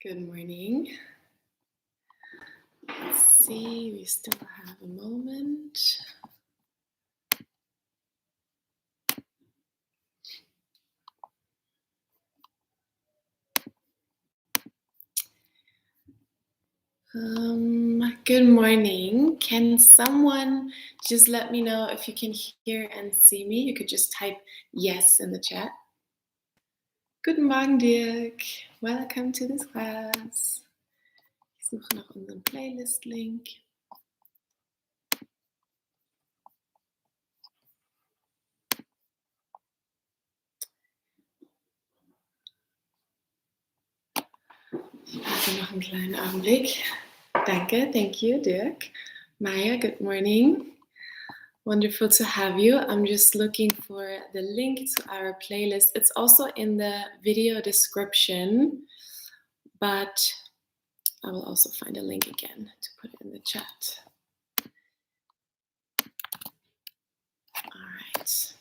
Good morning. Let's see, we still have a moment. Good morning. Can someone just let me know if you can hear and see me? You could just type yes in the chat. Guten Morgen, Dirk. Welcome to this class. Ich suche noch unseren Playlist-Link. Ich warte noch einen kleinen Augenblick. Danke, thank you, Dirk. Maya, good morning. Wonderful to have you. I'm just looking for the link to our playlist. It's also in the video description, but I will also find a link again to put it in the chat. All right.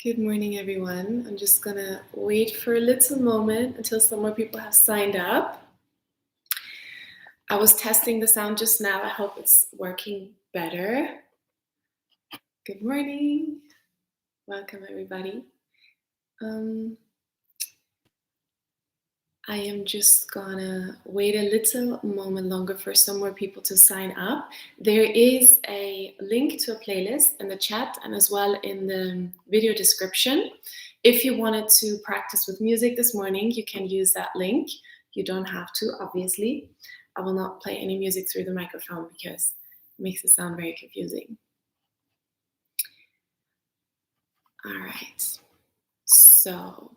Good morning, everyone. I'm just gonna wait for a little moment until some more people have signed up. I was testing the sound just now. I hope it's working better. Good morning. Welcome, everybody. I am just gonna wait a little moment longer for some more people to sign up. There is a link to a playlist in the chat and as well in the video description. If you wanted to practice with music this morning, you can use that link. You don't have to, obviously. I will not play any music through the microphone because it makes it sound very confusing. All right, so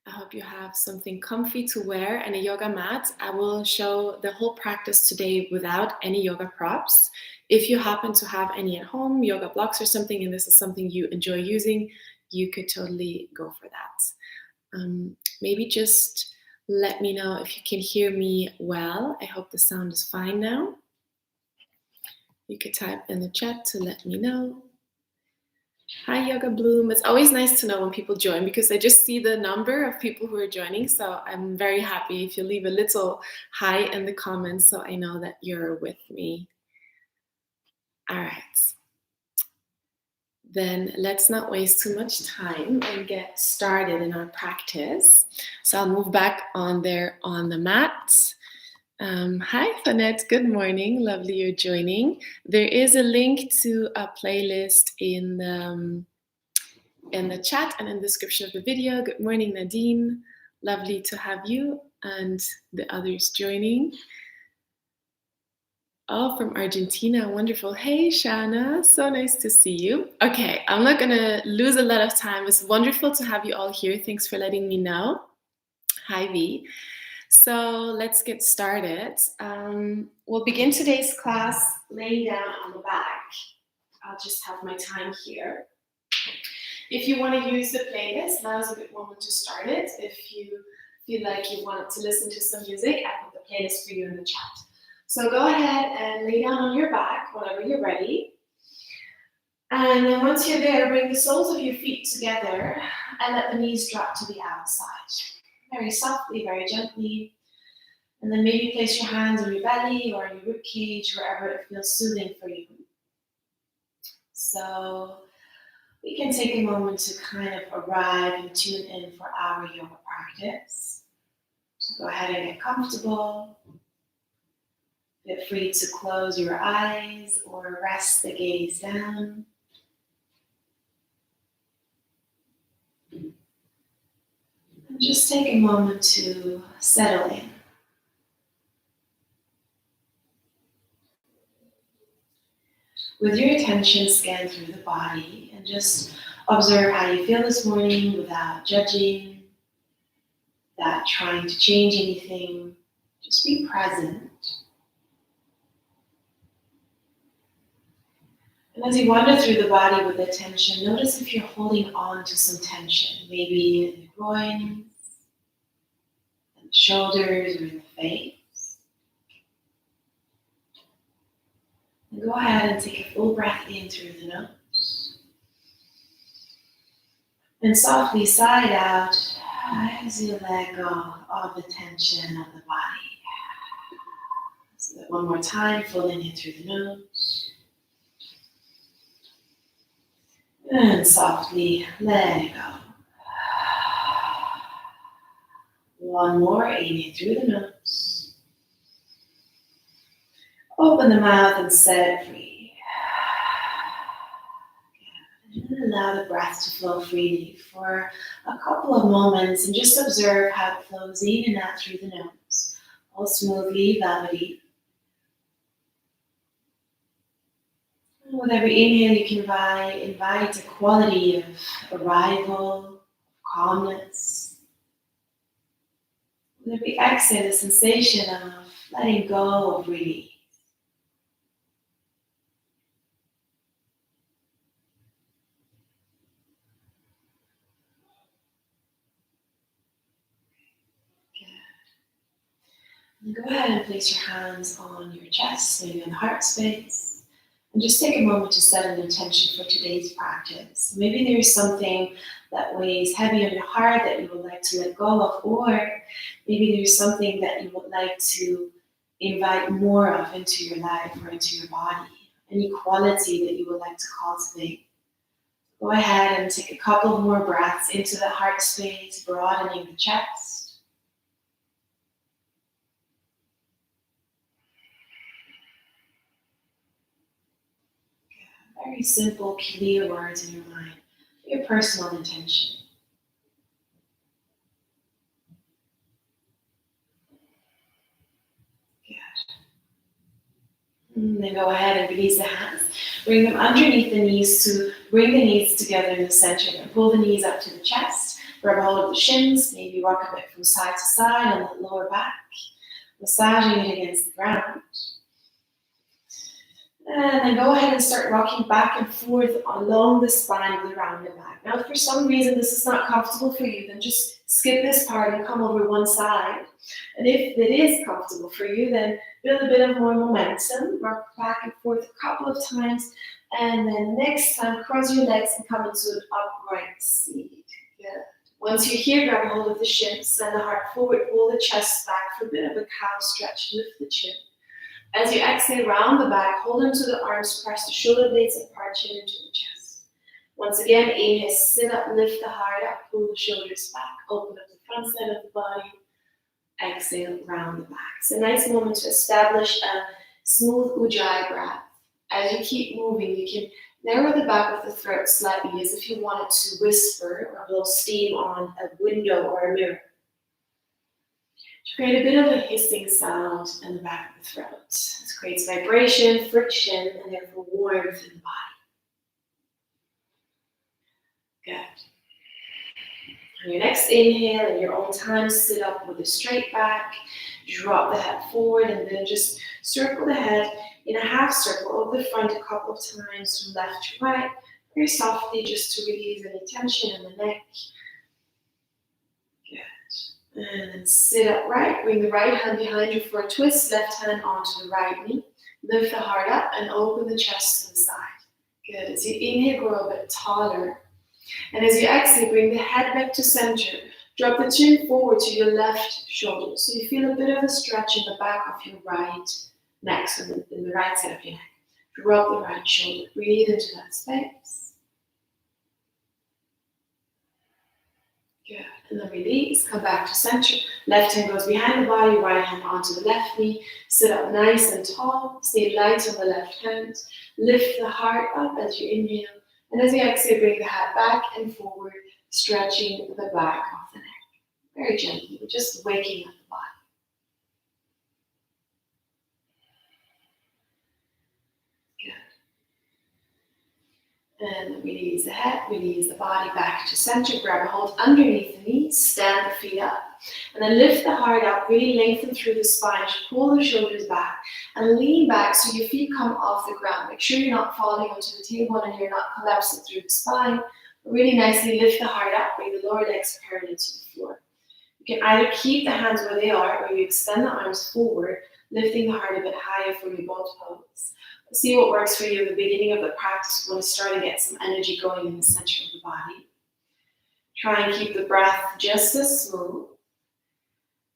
I hope you have something comfy to wear and a yoga mat. I will show the whole practice today without any yoga props. If you happen to have any at home, yoga blocks or something, and this is something you enjoy using, you could totally go for that. Maybe just let me know if you can hear me well. I hope the sound is fine now. You could type in the chat to let me know. Hi, Yoga Bloom. It's always nice to know when people join because I just see the number of people who are joining. So I'm very happy if you leave a little hi in the comments so I know that you're with me. All right. Then let's not waste too much time and get started in our practice. So I'll move back on there on the mat. Hi, Fanette. Good morning. Lovely you're joining. There is a link to a playlist in the chat and in the description of the video. Good morning, Nadine. Lovely to have you and the others joining. Oh, from Argentina. Wonderful. Hey, Shana. So nice to see you. Okay, I'm not going to lose a lot of time. It's wonderful to have you all here. Thanks for letting me know. Hi, V. So let's get started. We'll begin today's class laying down on the back. I'll just have my time here. If you want to use the playlist, now is a good moment to start it. If you feel like you wanted to listen to some music, I put the playlist for you in the chat. So go ahead and lay down on your back whenever you're ready. And then once you're there, bring the soles of your feet together and let the knees drop to the outside. Very softly, very gently. And then maybe place your hands on your belly or your rib cage, wherever it feels soothing for you. So we can take a moment to kind of arrive and tune in for our yoga practice. So go ahead and get comfortable. Feel free to close your eyes or rest the gaze down. And just take a moment to settle in. With your attention, scan through the body and just observe how you feel this morning without judging, without trying to change anything. Just be present. And as you wander through the body with attention, notice if you're holding on to some tension, maybe in the groins, in the shoulders, or in the face. And go ahead and take a full breath in through the nose. And softly sigh out as you let go of the tension of the body. So that one more time, pulling in through the nose. And softly let it go. One more, inhale through the nose. Open the mouth and set it free. And allow the breath to flow freely for a couple of moments and just observe how it flows in and out through the nose. All smoothly, velvety. And with every inhale, you can invite a quality of arrival, calmness. With every exhale, a sensation of letting go of release. And go ahead and place your hands on your chest, maybe on the heart space, and just take a moment to set an intention for today's practice. Maybe there's something that weighs heavy on your heart that you would like to let go of, or maybe there's something that you would like to invite more of into your life or into your body, any quality that you would like to cultivate. Go ahead and take a couple more breaths into the heart space, broadening the chest. Very simple, clear words in your mind, your personal intention. Good. And then go ahead and release the hands. Bring them underneath the knees to bring the knees together in the center. And pull the knees up to the chest. Grab a hold of the shins. Maybe rock a bit from side to side on the lower back. Massaging it against the ground. And then go ahead and start rocking back and forth along the spine of the rounded back. Now, if for some reason this is not comfortable for you, then just skip this part and come over one side. And if it is comfortable for you, then build a bit of more momentum, rock back and forth a couple of times. And then next time, cross your legs and come into an upright seat. Good. Once you're here, grab a hold of the shins, send the heart forward, pull the chest back for a bit of a cow stretch, lift the chin. As you exhale, round the back, hold into the arms, press the shoulder blades apart, chin into the chest. Once again, inhale, sit up, lift the heart up, pull the shoulders back, open up the front side of the body. Exhale, round the back. It's a nice moment to establish a smooth ujjayi breath. As you keep moving, you can narrow the back of the throat slightly as if you wanted to whisper or blow steam on a window or a mirror. Create a bit of a hissing sound in the back of the throat. This creates vibration, friction, and therefore warmth in the body. Good. On your next inhale, in your own time, sit up with a straight back, drop the head forward, and then just circle the head in a half circle over the front a couple of times from left to right, very softly just to release any tension in the neck. And then sit upright, bring the right hand behind you for a twist, left hand onto the right knee. Lift the heart up and open the chest to the side. Good. As you inhale, grow a bit taller. And as you exhale, bring the head back to center. Drop the chin forward to your left shoulder. So you feel a bit of a stretch in the back of your right neck, so in the right side of your neck. Drop the right shoulder. Breathe into that space. Good. And then release, come back to center. Left hand goes behind the body, right hand onto the left knee. Sit up nice and tall. Stay light on the left hand. Lift the heart up as you inhale. And as you exhale, bring the head back and forward, stretching the back of the neck. Very gently, just waking up the body. And release the head, release the body back to center. Grab a hold underneath the knees, stand the feet up. And then lift the heart up, really lengthen through the spine. Pull the shoulders back and lean back so your feet come off the ground. Make sure you're not falling onto the table and you're not collapsing through the spine. Really nicely lift the heart up, bring the lower legs parallel to the floor. You can either keep the hands where they are or you extend the arms forward, lifting the heart a bit higher for your both pose. See what works for you at the beginning of the practice. You want to start to get some energy going in the center of the body. Try and keep the breath just as smooth.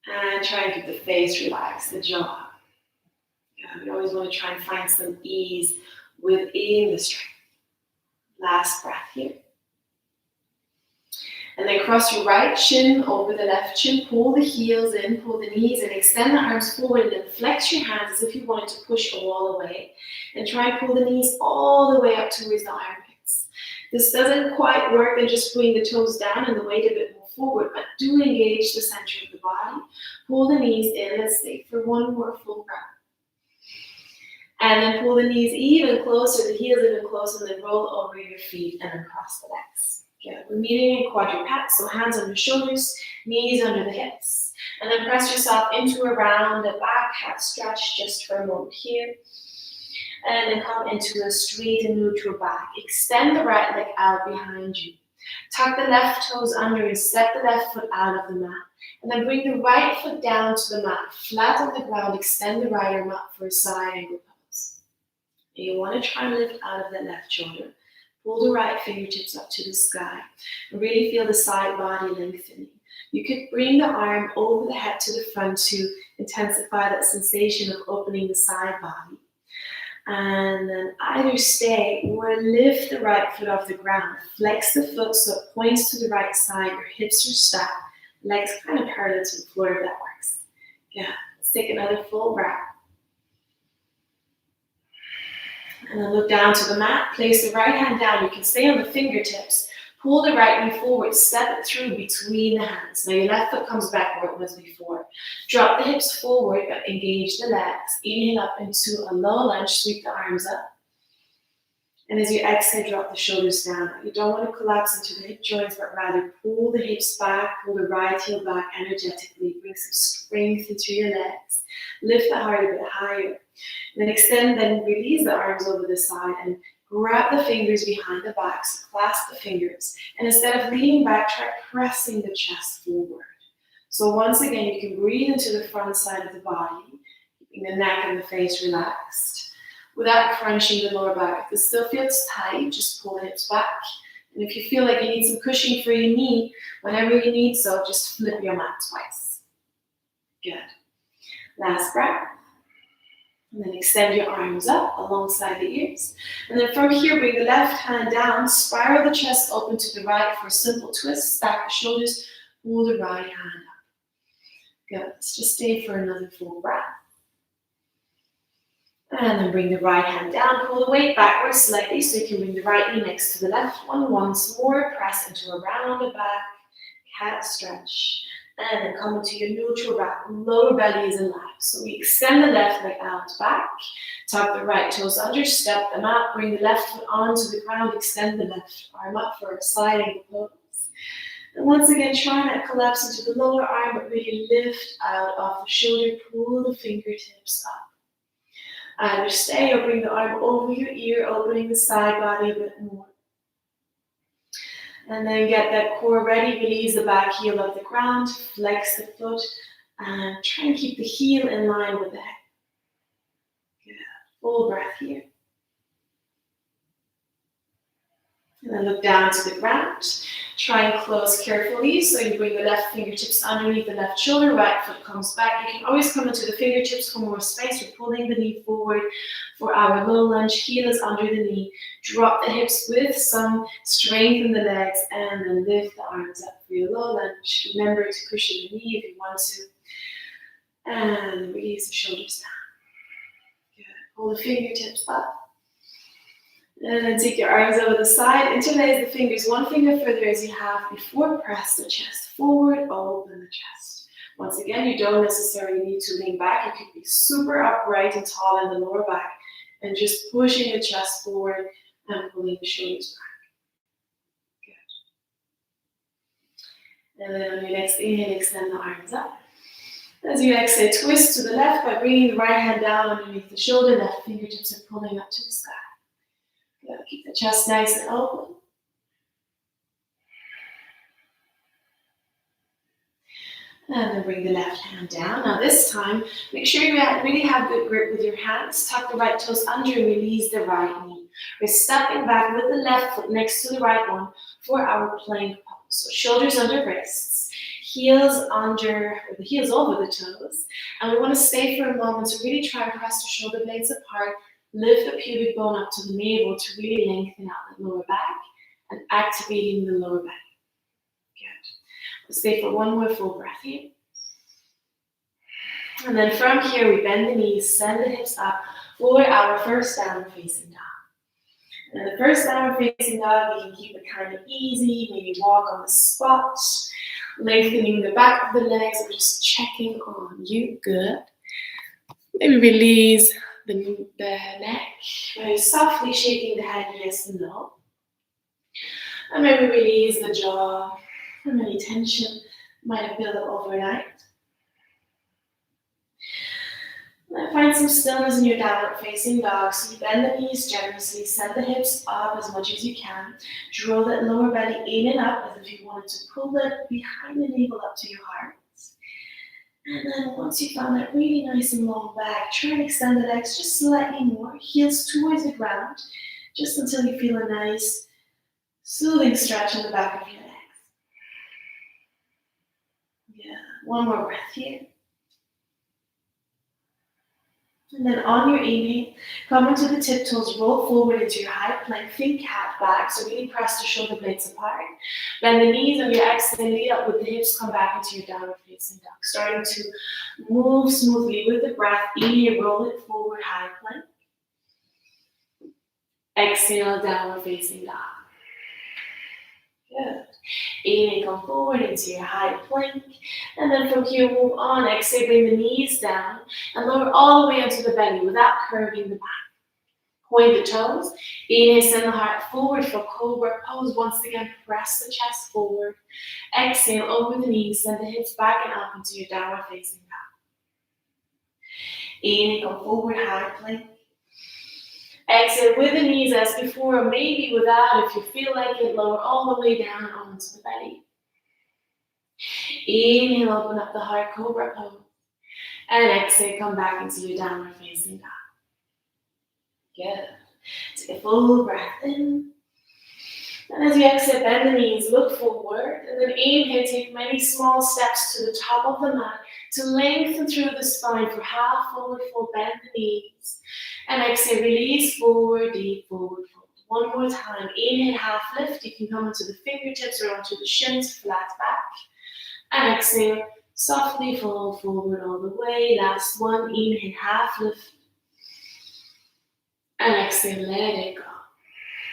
And try and keep the face relaxed, the jaw. We always want to try and find some ease within the strength. Last breath here. And then cross your right shin over the left shin. Pull the heels in, pull the knees in, extend the arms forward, and then flex your hands as if you wanted to push a wall away. And try and pull the knees all the way up towards the armpits. This doesn't quite work than just pulling the toes down and the weight a bit more forward, but do engage the center of the body. Pull the knees in and stay for one more full breath. And then pull the knees even closer, the heels even closer, and then roll over your feet and then cross the legs. Good. We're meeting in quadruped, so hands on the shoulders, knees under the hips. And then press yourself into a round back cat stretch just for a moment here. And then come into a straight and neutral back. Extend the right leg out behind you. Tuck the left toes under and step the left foot out of the mat. And then bring the right foot down to the mat, flat on the ground. Extend the right arm up for a side angle pose. And you want to try and lift out of that left shoulder. Pull the right fingertips up to the sky. And really feel the side body lengthening. You could bring the arm over the head to the front to intensify that sensation of opening the side body. And then either stay or lift the right foot off the ground. Flex the foot so it points to the right side. Your hips are stacked. Legs kind of parallel to the floor if that works. Yeah, let's take another full breath. And then look down to the mat. Place the right hand down. You can stay on the fingertips. Pull the right knee forward. Step it through between the hands. Now your left foot comes back where it was before. Drop the hips forward, but engage the legs. Inhale up into a low lunge. Sweep the arms up. And as you exhale, drop the shoulders down. You don't want to collapse into the hip joints, but rather pull the hips back, pull the right heel back energetically. Bring some strength into your legs. Lift the heart a bit higher. And then extend, then release the arms over the side and grab the fingers behind the back. So clasp the fingers. And instead of leaning back, try pressing the chest forward. So once again, you can breathe into the front side of the body, keeping the neck and the face relaxed. Without crunching the lower back. If this still feels tight, just pull the hips back. And if you feel like you need some cushioning for your knee, whenever you need so, just flip your mat twice. Good. Last breath. And then extend your arms up alongside the ears. And then from here, bring the left hand down, spiral the chest open to the right for a simple twist. Stack the shoulders, pull the right hand up. Good. Let's just stay for another full breath. And then bring the right hand down, pull the weight backwards slightly so you can bring the right knee next to the left one. Once more, press into a rounded back, cat stretch. And then come into your neutral back, lower belly is in line. So we extend the left leg out back, tuck the right toes under, step them out, bring the left foot onto the ground, extend the left arm up for a side angle pose. And once again, try not to collapse into the lower arm, but really lift out off the shoulder, pull the fingertips up. Either stay or bring the arm over your ear, opening the side body a bit more. And then get that core ready, release the back heel off the ground, flex the foot, and try and keep the heel in line with the head. Good. Full breath here. And then look down to the ground. Try and close carefully. So you bring the left fingertips underneath the left shoulder, right foot comes back. You can always come into the fingertips for more space. We're pulling the knee forward for our low lunge. Heel is under the knee. Drop the hips with some strength in the legs and then lift the arms up for your low lunge. Remember to cushion the knee if you want to. And release the shoulders down. Good. Pull the fingertips up. And then take your arms over the side, interlace the fingers one finger further as you have before, press the chest forward, open the chest. Once again, you don't necessarily need to lean back. You could be super upright and tall in the lower back and just pushing the chest forward and pulling the shoulders back. Good. And then on your next inhale, extend the arms up. As you exhale, twist to the left by bringing the right hand down underneath the shoulder, left fingertips are pulling up to the sky. Good. Keep the chest nice and open. And then bring the left hand down. Now this time, make sure you really have good grip with your hands. Tuck the right toes under and release the right knee. We're stepping back with the left foot next to the right one for our plank pose. So shoulders under wrists, heels under, or the heels over the toes. And we want to stay for a moment to really try and press the shoulder blades apart, lift the pubic bone up to the navel to really lengthen out the lower back and activating the lower back. Good. We'll stay for one more full breath here. And then from here, we bend the knees, send the hips up for our first downward facing dog. And the first downward facing dog, you can keep it kind of easy, maybe walk on the spot, lengthening the back of the legs, and just checking on you. Good. Maybe release the neck, very softly shaking the head yes and no. And maybe release the jaw from any tension might have built up overnight. And find some stillness in your downward facing dog. So you bend the knees generously, send the hips up as much as you can. Draw that lower belly in and up as if you wanted to pull it behind the navel up to your heart. And then once you found that really nice and long back, try and extend the legs just slightly more, heels towards the ground, just until you feel a nice soothing stretch in the back of your legs. Yeah, one more breath here. And then on your inhale, come onto the tiptoes, roll forward into your high plank, think cat back, so really press the shoulder blades apart. Bend the knees on your exhale, lead up with the hips, come back into your downward facing dog. Starting to move smoothly with the breath, inhale, roll it forward, high plank. Exhale, downward facing dog. Good. Inhale, come forward into your high plank. And then from here, move on. Exhale, bring the knees down and lower all the way onto the belly without curving the back. Point the toes. Inhale, send the heart forward for Cobra Pose. Once again, press the chest forward. Exhale, over the knees. Send the hips back and up into your downward facing dog. Inhale, come forward, high plank. Exhale with the knees as before, or maybe without. If you feel like it, lower all the way down onto the belly. Inhale, open up the heart, Cobra Pose. And exhale, come back into your downward facing dog. Good. Take a full breath in. And as you exhale, bend the knees, look forward. And then inhale, take many small steps to the top of the mat to lengthen through the spine for half forward fold. Bend the knees. And exhale, release forward, deep forward fold. One more time. Inhale, half lift. You can come into the fingertips or onto the shins, flat back. And exhale, softly fold forward all the way. Last one. Inhale, half lift. And exhale, let it go.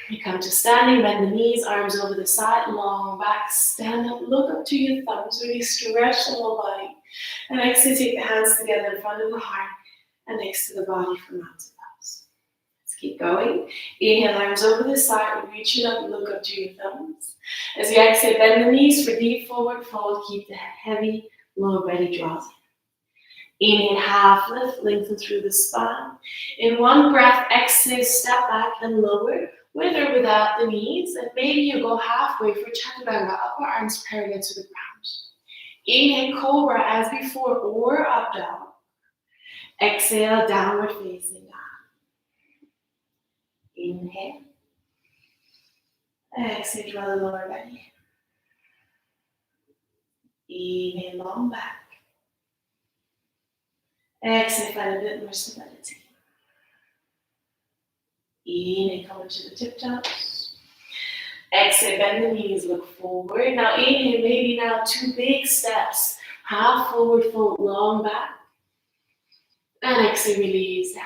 You come to standing, bend the knees, arms over the side, long back, stand up, look up to your thumbs, really stretch the whole body. And exhale, take the hands together in front of the heart and next to the body for mountain pose. Let's keep going. Inhale, arms over the side, reach it up, look up to your thumbs. As you exhale, bend the knees for deep forward fold, keep the heavy lower belly draws in. Inhale, half lift, lengthen through the spine. In one breath, exhale, step back and lower, with or without the knees. And maybe you go halfway for Chaturanga, upper arms parallel to the ground. Inhale, Cobra as before, or up dog. Exhale, downward facing dog. Inhale. Exhale, draw the lower belly. Inhale, long back. Exhale, find a bit more stability. Inhale, come into the tiptoes. Exhale, bend the knees, look forward. Now inhale, maybe now two big steps. Half forward fold, long back. And exhale, release down.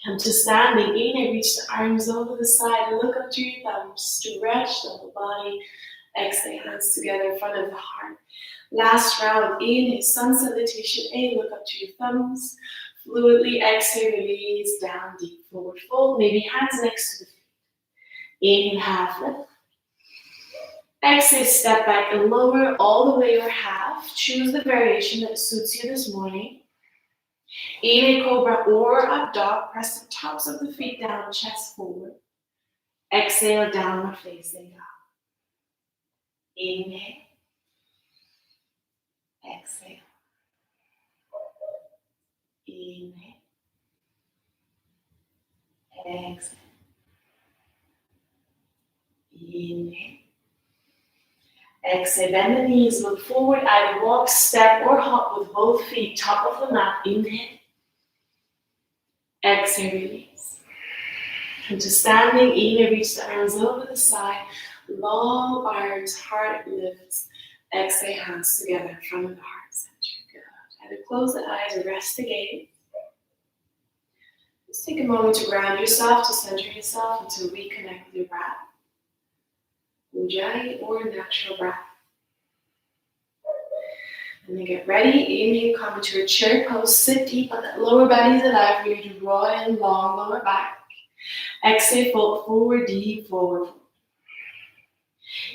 Come to standing. Inhale, reach the arms over the side. Look up to your thumbs. Stretch the whole body. Exhale, hands together in front of the heart. Last round. Inhale, sun salutation. A, look up to your thumbs. Fluidly exhale, release down, deep forward fold. Maybe hands next to the feet. Inhale, half lift. Exhale, step back and lower all the way or half. Choose the variation that suits you this morning. Inhale, Cobra or up dog. Press the tops of the feet down, chest forward. Exhale, downward facing dog. Inhale. Exhale. Inhale. Exhale. Inhale. Exhale, bend the knees, look forward, either walk, step, or hop with both feet, top of the mat, inhale. Exhale, release. Into standing, inhale, reach the arms over the side, long arms, heart lifts. Exhale, hands together in front of the heart center. Good. Either close the eyes or rest the gaze. Just take a moment to ground yourself, to center yourself, and to reconnect with your breath. Ujjayi or natural breath. And then get ready. Inhale, come into a chair pose. Sit deep, but that lower body is alive for you to draw in long lower back. Exhale, fold forward, deep forward.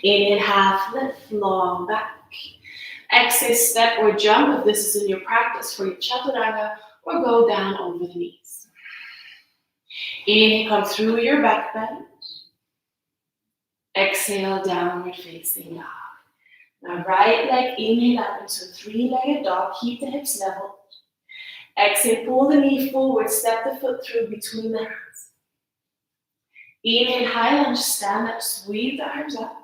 Inhale, half lift, long back. Exhale, step or jump if this is in your practice for your chaturanga, or go down over the knees. Inhale, come through your back bend. Exhale, downward facing dog. Now right leg, inhale up into three-legged dog. Keep the hips level. Exhale, pull the knee forward. Step the foot through between the hands. Inhale, high lunge, stand up, sweep the arms up.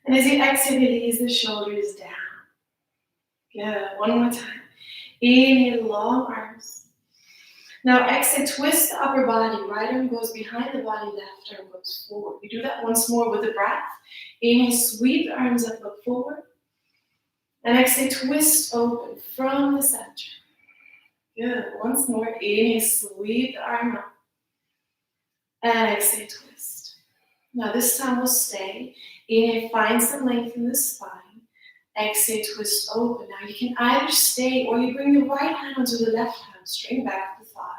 And as you exhale, release the shoulders down. Good. One more time. Inhale, long arms. Now exhale, twist the upper body. Right arm goes behind the body, left arm goes forward. We do that once more with the breath. Inhale, sweep the arms up, look forward. And exhale, twist open from the center. Good. Once more. Inhale, sweep the arm up. And exhale, twist. Now this time we'll stay. Inhale, find some length in the spine. Exhale, twist open. Now you can either stay or you bring the right hand onto the left hamstring, back of the thigh.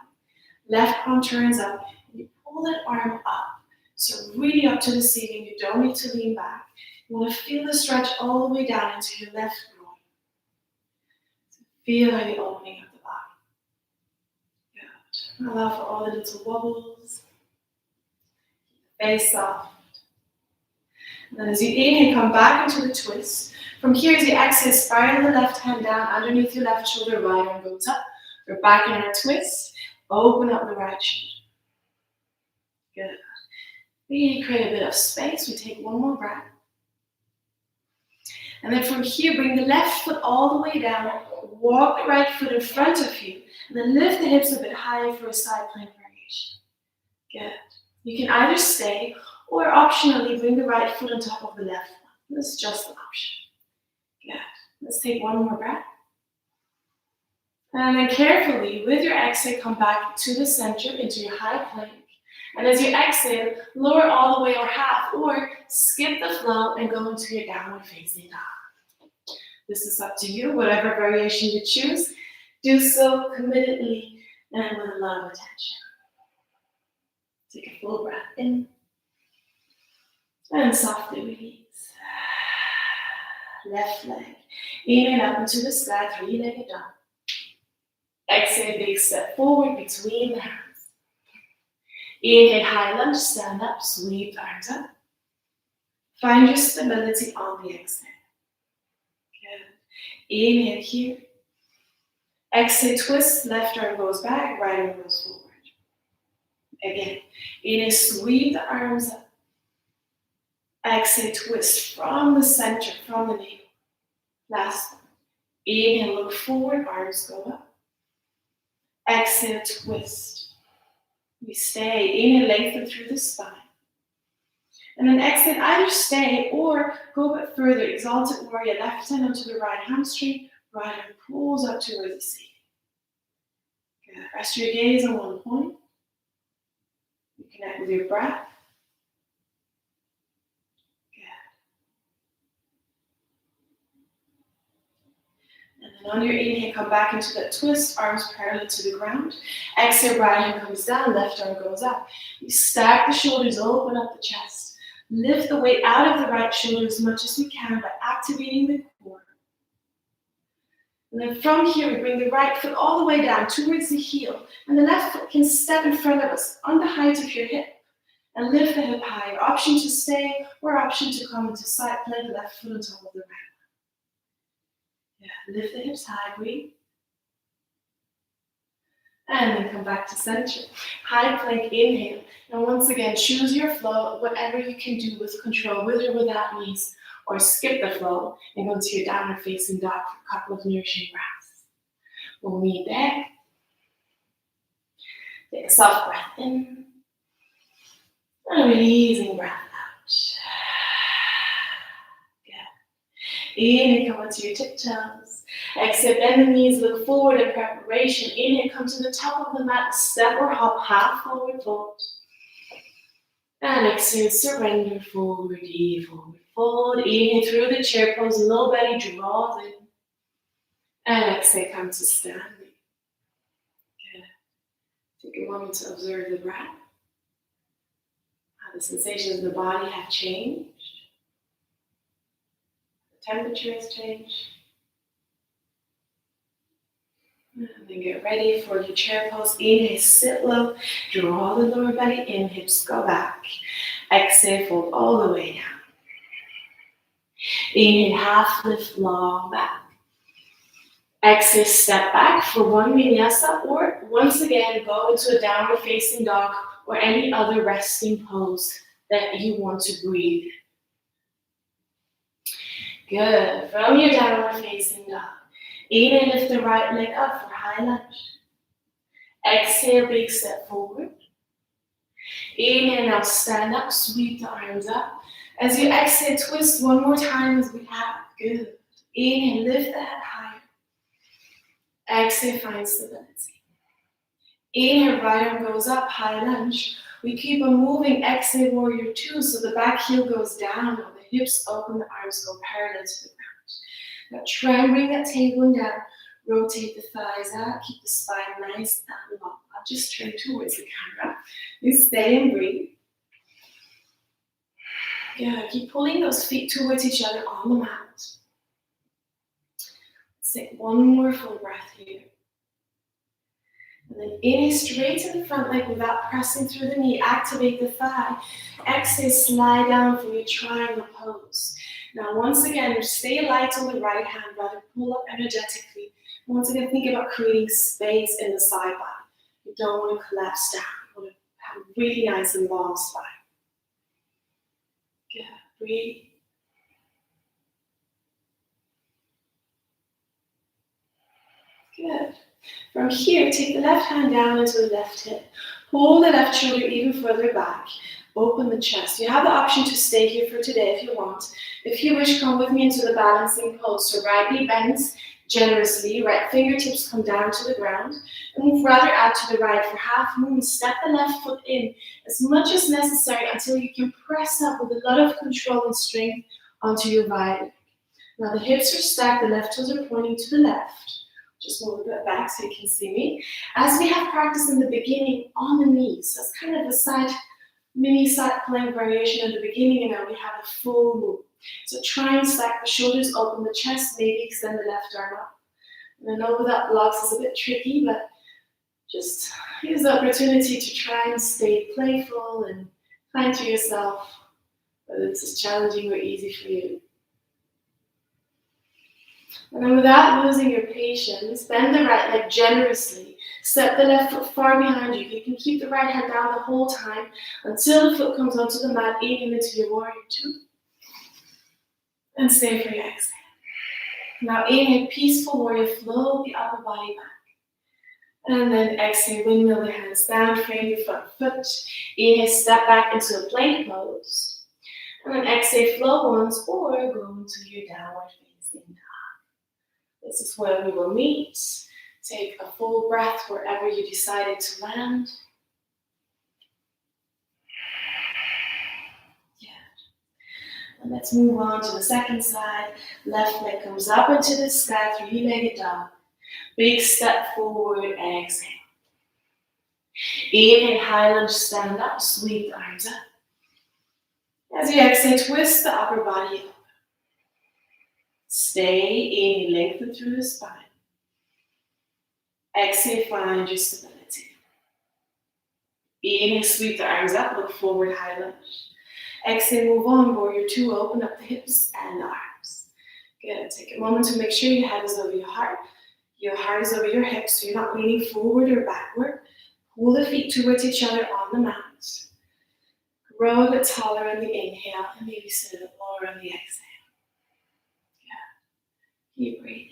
Left palm turns up, and you pull that arm up. So really up to the ceiling. You don't need to lean back. You want to feel the stretch all the way down into your left groin. So feel how you're opening up the body. Good. Allow for all the little wobbles. Face soft. And then as you inhale, come back into the twist. From here, as you exhale, spiral the left hand down underneath your left shoulder, right arm goes up. We're back in our twist. Open up the right shoulder. Good. We create a bit of space. We take one more breath. And then from here, bring the left foot all the way down. Walk the right foot in front of you. And then lift the hips a bit higher for a side plank variation. Good. You can either stay or optionally bring the right foot on top of the left one. This is just an option. Good. Let's take one more breath. And then carefully, with your exhale, come back to the center into your high plank. And as you exhale, lower all the way or half, or skip the flow and go into your downward facing dog. This is up to you. Whatever variation you choose, do so committedly and with a lot of attention. Take a full breath in. And softly release. Left leg. Inhale up into the sky, three-legged dog. Exhale, big step forward between the hands. Inhale, high lunge, stand up, sweep the arms up. Find your stability on the exhale. Good. Inhale here. Exhale, twist, left arm goes back, right arm goes forward. Again, inhale, sweep the arms up. Exhale, twist from the center, from the navel. Last one. Inhale, look forward, arms go up. Exhale, twist. We stay. Inhale, lengthen through the spine. And then exhale, either stay or go a bit further. Exalted warrior, left hand onto the right hamstring, right arm pulls up towards the ceiling. Good. Rest your gaze on one point. You connect with your breath. And then on your inhale, come back into that twist, arms parallel to the ground. Exhale, right hand comes down, left arm goes up. You stack the shoulders, open up the chest. Lift the weight out of the right shoulder as much as we can by activating the core. And then from here, we bring the right foot all the way down towards the heel. And the left foot can step in front of us on the height of your hip. And lift the hip higher. Option to stay or option to come into side plank, left foot on top of the right. Yeah, lift the hips high, breathe. And then come back to center. High plank, inhale. And once again, choose your flow, whatever you can do with control, with or without knees. or skip the flow and go to your downward facing dog for a couple of nourishing breaths. We'll meet there. Take a soft breath in and a releasing breath out. Good. Inhale, come onto your tiptoes. Exhale, bend the knees, look forward in preparation. Inhale, come to the top of the mat, step or hop, half forward fold. And exhale, surrender, forward, forward fold. Inhale through the chair pose, low belly draws in. And exhale, come to standing. Good. Take a moment to observe the breath. How the sensations of the body have changed. The temperature has changed. And then get ready for your chair pose. Inhale, sit low, draw the lower belly in, hips go back. Exhale, fold all the way down. Inhale, half lift, long back. Exhale, step back for one vinyasa, or once again, go into a downward facing dog or any other resting pose that you want to breathe. Good. From your downward facing dog, inhale, lift the right leg up for high lunge. Exhale, big step forward. Inhale, now stand up, sweep the arms up. As you exhale, twist one more time as we have. Good. Inhale, lift the head higher. Exhale, find stability. Inhale, right arm goes up, high lunge. We keep on moving. Exhale, warrior two, so the back heel goes down, or the hips open, the arms go parallel to the ground. Now try and bring that tailbone down. Rotate the thighs out. Keep the spine nice and long. I'll just turn towards the camera. You stay and breathe. Good. Keep pulling those feet towards each other on the mat. Let's take one more full breath here. And then inhale straight to the front leg without pressing through the knee. Activate the thigh. Exhale, slide down for your triangle pose. Now, once again, stay light on the right hand, rather pull up energetically. Once again, think about creating space in the side body. You don't want to collapse down. You want to have a really nice and long spine. Good. Breathe. Good. From here, take the left hand down into the left hip. Pull the left shoulder even further back. Open the chest. You have the option to stay here for today if you want. If you wish, come with me into the balancing pose. So right knee bends generously. Right fingertips come down to the ground. And move rather out to the right for half moon. Step the left foot in as much as necessary until you can press up with a lot of control and strength onto your right leg. Now the hips are stacked. The left toes are pointing to the left. Just move a bit back so you can see me. As we have practiced in the beginning on the knees, that's kind of a mini side plank variation in the beginning, and now we have a full move. So try and stack the shoulders, open the chest, maybe extend the left arm up. And I know without blocks is a bit tricky, but just use the opportunity to try and stay playful and kind to yourself, whether this is challenging or easy for you. And then without losing your patience, bend the right leg generously. Step the left foot far behind you. You can keep the right hand down the whole time until the foot comes onto the mat, inhale into your warrior two. And stay for your exhale. Now inhale, peaceful warrior, flow the upper body back. And then exhale, windmill the hands down, frame your front foot. Inhale, step back into a plank pose. And then exhale, flow once or go into your downward facing dog. This is where we will meet. Take a full breath wherever you decided to land. Yeah. And let's move on to the second side. Left leg comes up into the sky, three-legged dog. Big step forward, exhale. Inhale, high lunge, stand up, sweep the arms up. As you exhale, twist the upper body up. Stay, inhale, lengthen through the spine. Exhale, find your stability. Inhale, sweep the arms up, look forward, high lunge. Exhale, move on, warrior two, open up the hips and the arms. Good, take a moment to make sure your head is over your heart is over your hips, so you're not leaning forward or backward. Pull the feet towards each other on the mat. Grow a bit taller on the inhale, and maybe sit a bit lower on the exhale. Keep breathing.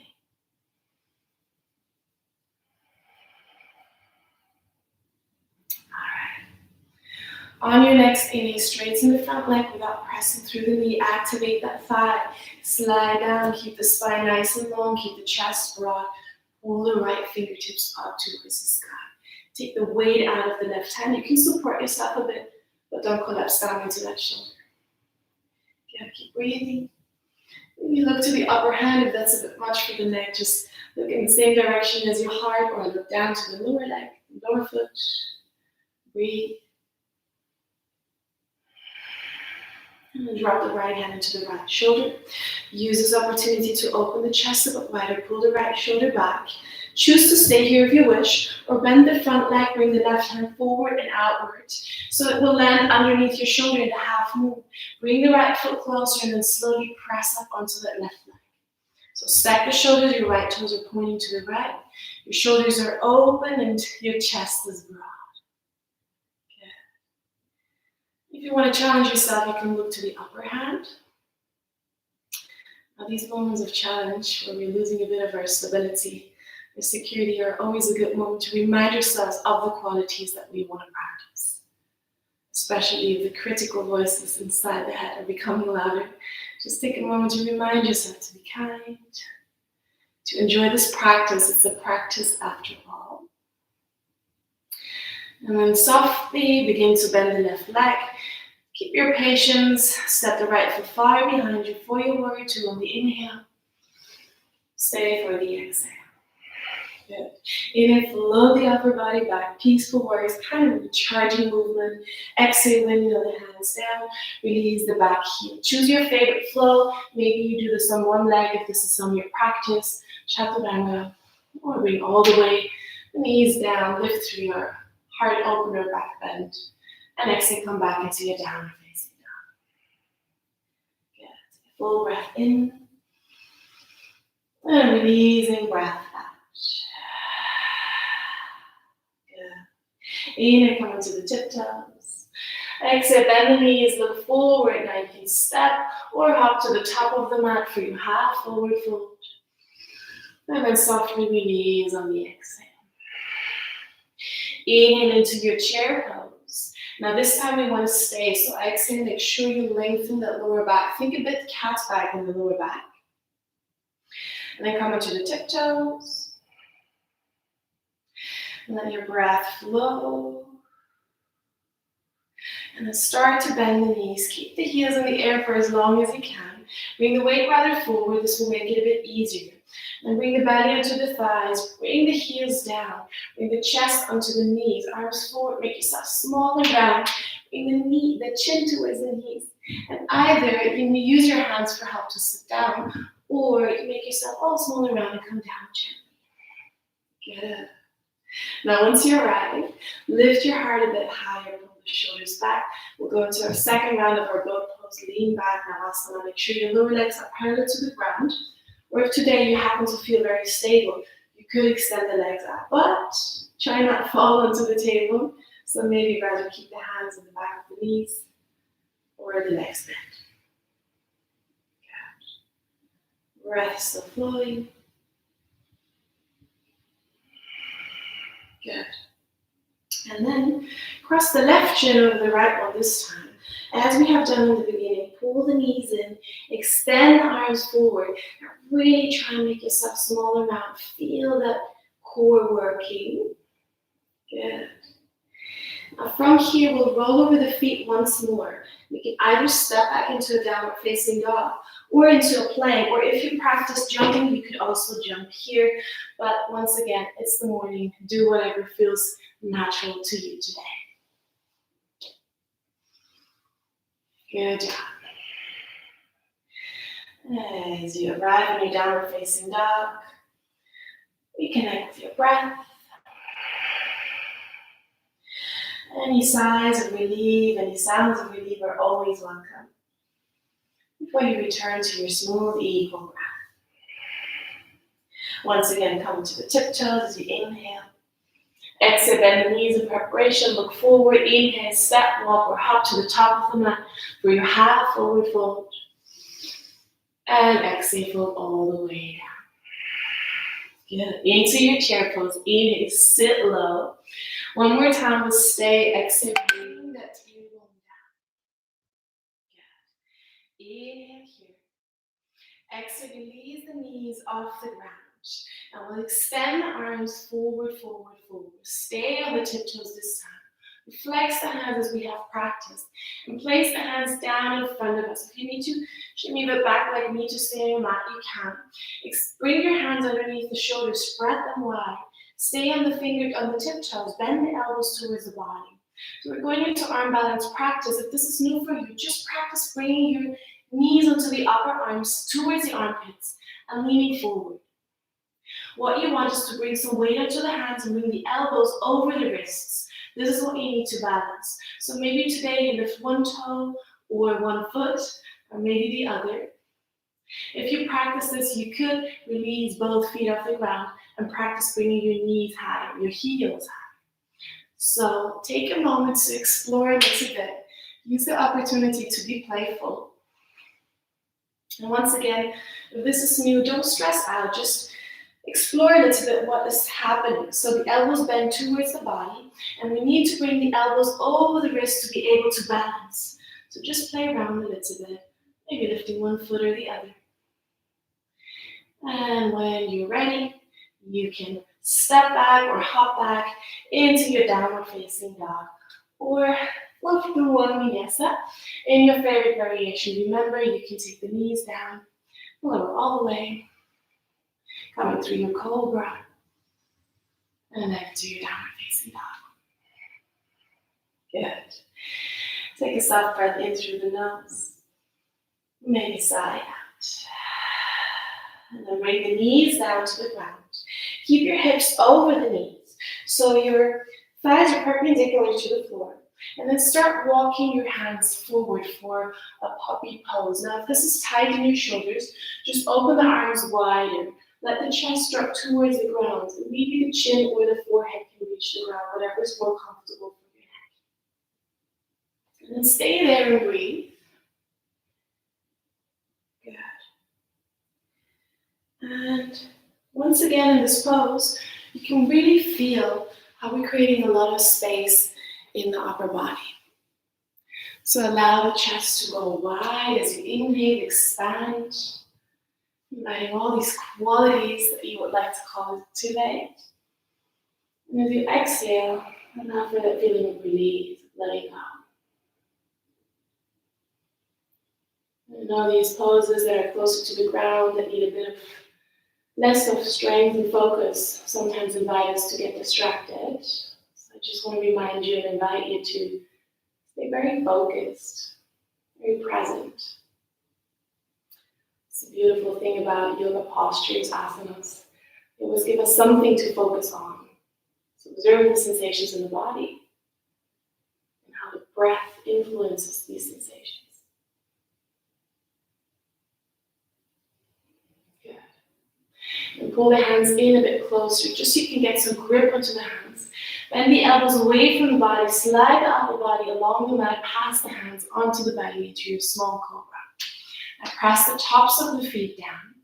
On your next inhale, straighten the front leg without pressing through the knee. Activate that thigh. Slide down. Keep the spine nice and long. Keep the chest broad. Pull the right fingertips up towards the sky. Take the weight out of the left hand. You can support yourself a bit, but don't collapse down into that shoulder. Yeah, keep breathing. Maybe look to the upper hand if that's a bit much for the neck. Just look in the same direction as your heart, or look down to the lower leg, lower foot. Breathe. And then drop the right hand into the right shoulder. Use this opportunity to open the chest a bit wider. Pull the right shoulder back. Choose to stay here if you wish, or bend the front leg, bring the left hand forward and outward. So it will land underneath your shoulder in the half moon. Bring the right foot closer and then slowly press up onto that left leg. So stack the shoulders, your right toes are pointing to the right. Your shoulders are open and your chest is broad. If you want to challenge yourself, you can look to the upper hand. Now, these moments of challenge, where we're losing a bit of our stability, our security, are always a good moment to remind ourselves of the qualities that we want to practice. Especially if the critical voices inside the head are becoming louder. Just take a moment to remind yourself to be kind, to enjoy this practice. It's a practice after all. And then softly begin to bend the left leg. Keep your patience. Step the right foot far behind you for your warrior two on the inhale. Stay for the exhale. Good. Inhale, flow the upper body back. Peaceful warriors, kind of a recharging movement. Exhale, when you the hands down. Release the back heel. Choose your favorite flow. Maybe you do this on one leg if this is on your practice. Chaturanga. Or bring all the way. The knees down. Lift through your heart opener, back bend. And exhale, come back into your downward facing dog. Good. Full breath in. And releasing breath out. Good. Inhale, come into the tiptoes. Exhale, bend the knees, look forward. Now you can step or hop to the top of the mat for your half forward fold. And then softly release on the exhale. Inhale into your chair pose. Now this time we want to stay, so exhale, make sure you lengthen that lower back. Think a bit cat back in the lower back. And then come into the tiptoes. And let your breath flow. And then start to bend the knees. Keep the heels in the air for as long as you can. Bring the weight rather forward. This will make it a bit easier. And bring the belly onto the thighs. Bring the heels down. Bring the chest onto the knees. Arms forward. Make yourself small and round. Bring the chin towards the knees. And either you can use your hands for help to sit down, or you make yourself all small and round and come down gently. Get up. Now once you arrive, lift your heart a bit higher. Pull the shoulders back. We'll go into our second round of our boat pose. Lean back. Navasana. Make sure your lower legs are parallel to the ground. Or if today you happen to feel very stable, you could extend the legs out, but try not to fall onto the table. So maybe rather keep the hands in the back of the knees or the legs bent. Good. Breath still flowing. Good. And then cross the left shin over the right one this time. As we have done in the beginning, pull the knees in, extend the arms forward, and really try and make yourself smaller round. Feel that core working. Good. Now from here, we'll roll over the feet once more. We can either step back into a downward facing dog or into a plank, or if you practice jumping, you could also jump here. But once again, it's the morning. Do whatever feels natural to you today. Good job. As you arrive in your downward facing dog, reconnect with your breath. Any sighs of relief, any sounds of relief are always welcome. Before you return to your smooth, equal breath. Once again, come to the tiptoes as you inhale. Exhale, bend the knees in preparation. Look forward. Inhale, step, walk, or hop to the top of the mat for your half forward fold. And exhale, fold all the way down. Good. Into your chair pose. Inhale, sit low. One more time, we'll stay. Exhale, bring that tailbone down. Good. Inhale here. Exhale, release the knees off the ground. And we'll extend the arms forward, forward, forward. Stay on the tiptoes this time. Flex the hands as we have practiced. And place the hands down in front of us. If you need to shimmy a bit back like me to stay on your mat, you can. Bring your hands underneath the shoulders, spread them wide. Stay on the tiptoes, bend the elbows towards the body. So we're going into arm balance practice. If this is new for you, just practice bringing your knees onto the upper arms, towards the armpits, and leaning forward. What you want is to bring some weight onto the hands and bring the elbows over the wrists. This is what you need to balance. So maybe today you lift one toe or one foot, or maybe the other. If you practice this, you could release both feet off the ground and practice bringing your knees higher, your heels higher. So take a moment to explore a little bit. Use the opportunity to be playful. And once again, if this is new, don't stress out. Just explore a little bit what is happening. So the elbows bend towards the body, and we need to bring the elbows over the wrist to be able to balance. So just play around a little bit, maybe lifting one foot or the other. And when you're ready, you can step back or hop back into your downward facing dog, or walk through one vinyasa in your favorite variation. Remember, you can take the knees down, lower all the way, coming through your cobra, and then to your downward facing dog. Good. Take a soft breath in through the nose, maybe sigh out. And then bring the knees down to the ground. Keep your hips over the knees, so your thighs are perpendicular to the floor. And then start walking your hands forward for a puppy pose. Now, if this is tight in your shoulders, just open the arms wider. Let the chest drop towards the ground. And maybe the chin or the forehead can reach the ground, whatever is more comfortable for your neck. And then stay there and breathe. Good. And once again in this pose, you can really feel how we're creating a lot of space in the upper body. So allow the chest to go wide as you inhale, expand, inviting all these qualities that you would like to cultivate. And as you exhale, allow for that feeling of release, letting go. And all these poses that are closer to the ground that need a bit of less of strength and focus sometimes invite us to get distracted. So I just want to remind you and invite you to stay very focused, very present. It's a beautiful thing about yoga postures, asanas. They always give us something to focus on. So observe the sensations in the body and how the breath influences these sensations. And pull the hands in a bit closer, just so you can get some grip onto the hands. Bend the elbows away from the body, slide the upper body along the mat, pass the hands onto the belly into your small cobra. And press the tops of the feet down.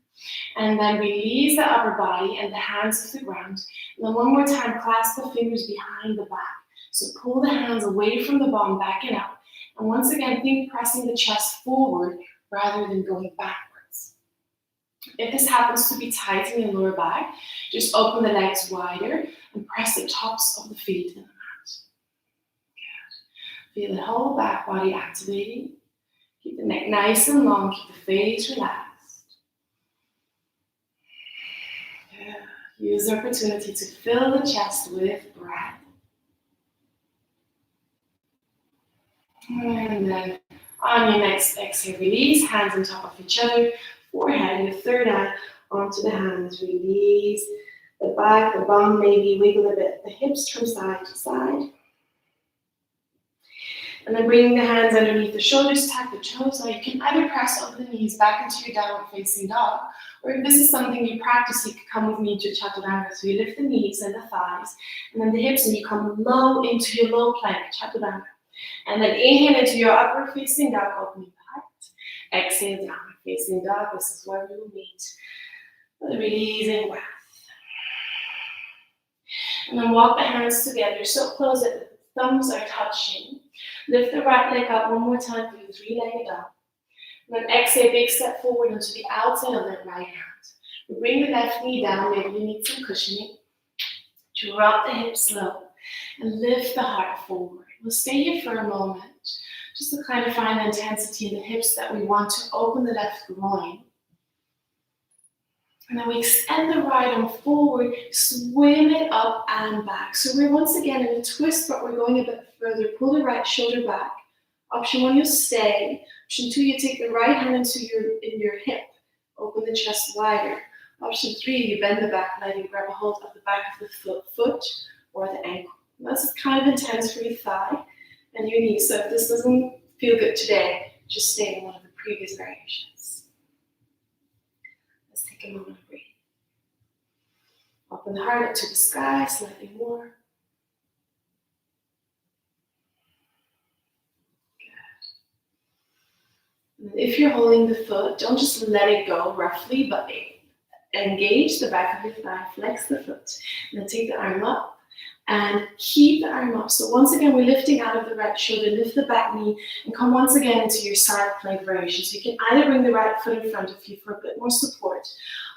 And then release the upper body and the hands to the ground. And then one more time, clasp the fingers behind the back. So pull the hands away from the bum, back and out. And once again, think pressing the chest forward rather than going backwards. If this happens to be tight in your lower back, just open the legs wider and press the tops of the feet in the mat. Good. Feel the whole back body activating. Keep the neck nice and long, keep the face relaxed. Good. Use the opportunity to fill the chest with breath. And then on your next exhale, release, hands on top of each other. Forehead, your third eye onto the hands. Release the back, the bum, maybe wiggle a bit, the hips from side to side. And then bring the hands underneath the shoulders, tap the toes. Now you can either press over the knees back into your downward facing dog, or if this is something you practice, you can come with me to Chaturanga. So you lift the knees and the thighs, and then the hips, and you come low into your low plank, Chaturanga. And then inhale into your upward facing dog, opening the heart. Exhale, downward facing dog. This is where we will meet with a releasing breath. And then walk the hands together so close that the thumbs are touching. Lift the right leg up one more time for your three-legged dog. And then exhale, big step forward onto the outside of that right hand. Bring the left knee down, maybe you need some cushioning. Drop the hips low and lift the heart forward. We'll stay here for a moment, just to kind of find the intensity in the hips that we want to open the left groin. And then we extend the right arm forward, swim it up and back. So we're once again in a twist, but we're going a bit further. Pull the right shoulder back. Option 1, you stay. Option 2, you take the right hand into your hip. Open the chest wider. Option 3, you bend the back leg and grab a hold of the back of the foot or the ankle. And that's kind of intense for your thigh and your knee. So if this doesn't feel good today, just stay in one of the previous variations. Let's take a moment to breathe. Open the heart up to the sky, slightly more. Good. And if you're holding the foot, don't just let it go roughly, but engage the back of your thigh, flex the foot, and then take the arm up and keep the arm up. So once again, we're lifting out of the right shoulder, lift the back knee, and come once again into your side plank variation. So you can either bring the right foot in front of you for a bit more support.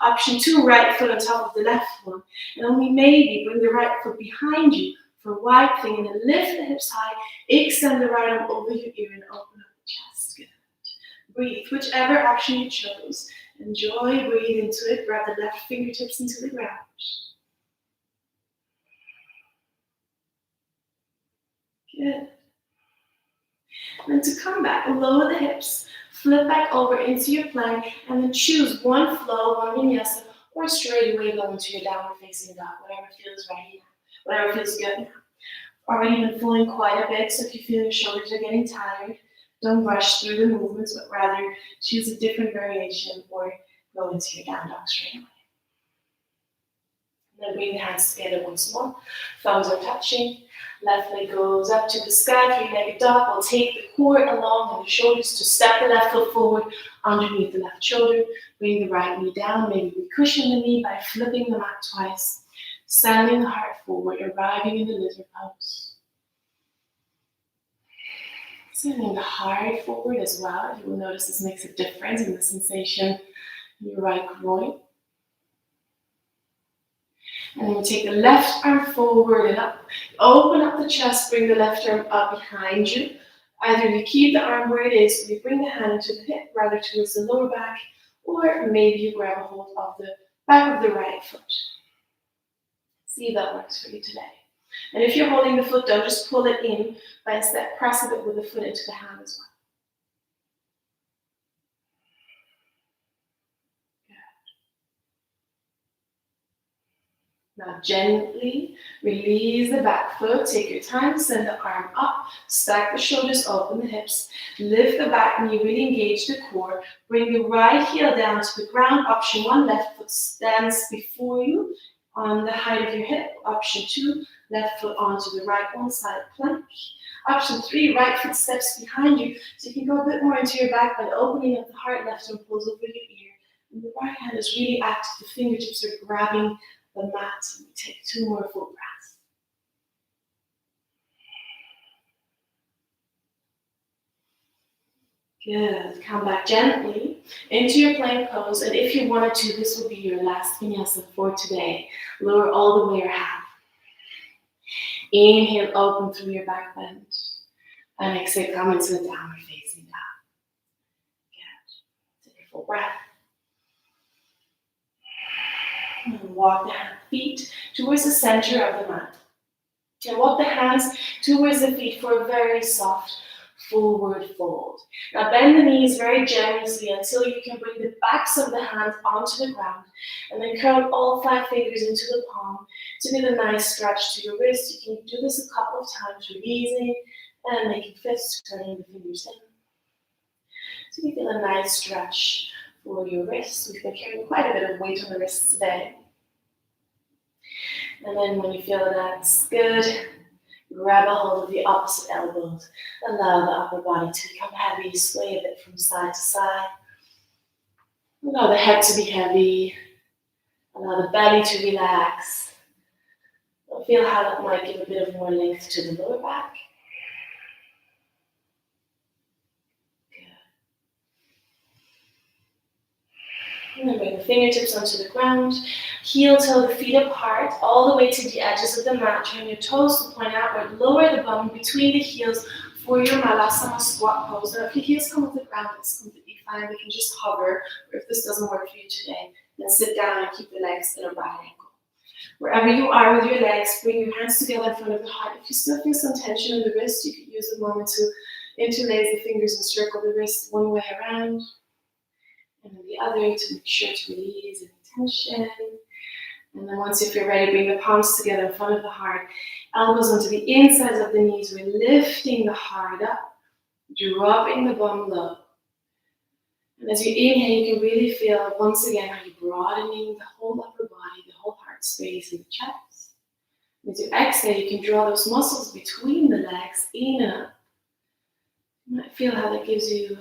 Option 2, right foot on top of the left one. And only maybe bring the right foot behind you for a wide thing, and then lift the hips high, extend the right arm over your ear, and open up the chest. Good. Breathe, whichever option you chose. Enjoy, breathe into it. Grab the left fingertips into the ground. Good. And to come back, lower the hips, flip back over into your plank, and then choose one flow, one vinyasa, or straight away go into your downward facing dog, whatever feels right now, whatever feels good now. Already been flowing quite a bit, so if you feel your shoulders are getting tired, don't rush through the movements, but rather choose a different variation or go into your down dog straight away. And then bring the hands together once more. Thumbs are touching. Left leg goes up to the sky, three-legged dog. We'll take the core along and the shoulders to step the left foot forward underneath the left shoulder. Bring the right knee down. Maybe we cushion the knee by flipping the mat twice. Sending the heart forward, arriving in the lizard pose. Sending the heart forward as well. You will notice this makes a difference in the sensation in your right groin. And then we take the left arm forward and up. Open up the chest, bring the left arm up behind you. Either you keep the arm where it is, or you bring the hand into the hip, rather towards the lower back, or maybe you grab a hold of the back of the right foot. See if that works for you today. And if you're holding the foot, don't just pull it in, but instead press a bit with the foot into the hand as well. Now gently release the back foot, take your time, send the arm up, stack the shoulders, open the hips, lift the back knee, really engage the core, bring the right heel down to the ground. Option 1, left foot stands before you on the height of your hip. Option 2, left foot onto the right one side plank. Option 3, right foot steps behind you, so you can go a bit more into your back by opening up the heart, left arm pulls over your ear, and the right hand is really active, the fingertips are grabbing the mat. And we take 2 more full breaths. Good. Come back gently into your plank pose, and if you wanted to, this will be your last vinyasa for today. Lower all the way or half. Inhale, open through your back bend, and exhale, come into the downward facing dog. Good. Take a full breath. And walk the feet towards the center of the mat. And walk the hands towards the feet for a very soft forward fold. Now bend the knees very generously until you can bring the backs of the hands onto the ground. And then curl all 5 fingers into the palm to get a nice stretch to your wrist. You can do this a couple of times, releasing and making fists, turning the fingers in. So you feel a nice stretch for your wrists. We've been carrying quite a bit of weight on the wrists today. And then when you feel that's good, grab a hold of the opposite elbows. Allow the upper body to become heavy, sway a bit from side to side. Allow the head to be heavy. Allow the belly to relax. Feel how that might give a bit of more length to the lower back. And then bring the fingertips onto the ground. Heel toe the feet apart, all the way to the edges of the mat. Turn your toes to point outward. Lower the bum between the heels for your Malasana squat pose. Now, if your heels come off the ground, it's completely fine. We can just hover. Or if this doesn't work for you today, then sit down and keep the legs in a right angle. Wherever you are with your legs, bring your hands together in front of the heart. If you still feel some tension in the wrist, you could use a moment to interlace the fingers and circle the wrist one way around, and then the other to make sure to release any tension. And then once you feel ready, bring the palms together in front of the heart. Elbows onto the insides of the knees. We're lifting the heart up, dropping the bum low. And as you inhale, you can really feel, once again, how you're broadening the whole upper body, the whole heart space in the chest. And as you exhale, you can draw those muscles between the legs in and up. You might feel how that gives you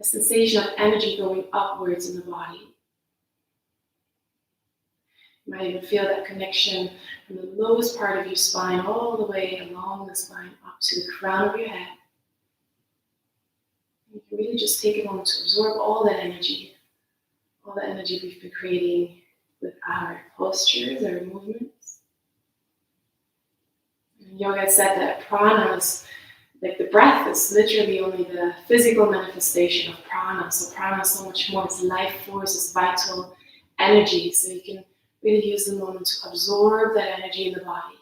a sensation of energy going upwards in the body. You might even feel that connection from the lowest part of your spine all the way along the spine up to the crown of your head. You can really just take a moment to absorb all that energy we've been creating with our postures, our movements. And yoga said that prana is, like the breath is literally only the physical manifestation of prana. So prana is so much more. It's life force, it's vital energy. So you can really use the moment to absorb that energy in the body.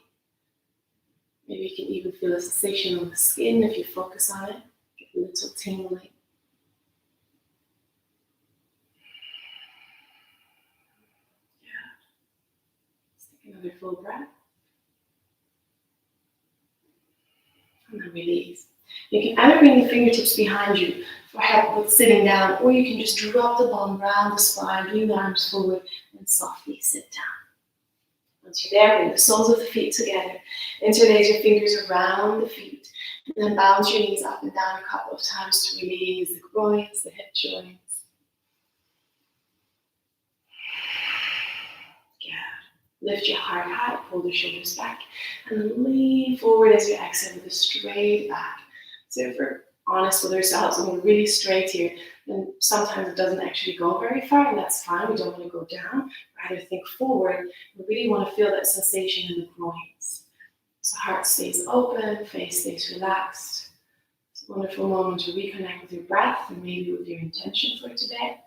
Maybe you can even feel a sensation on the skin if you focus on it. Get a little tingling. Another full breath. And then release. You can either bring the fingertips behind you for help with sitting down, or you can just drop the bum around the spine, bring the arms forward, and softly sit down. Once you're there, bring the soles of the feet together. Interlace your fingers around the feet, and then bounce your knees up and down a couple of times to release the groins, the hip joints. Lift your heart high, pull the shoulders back, and then lean forward as you exhale with a straight back. So if we're honest with ourselves and we're really straight here, then sometimes it doesn't actually go very far, and that's fine. We don't want to go down, rather think forward. We really want to feel that sensation in the groins. So heart stays open, face stays relaxed. It's a wonderful moment to reconnect with your breath and maybe with your intention for today.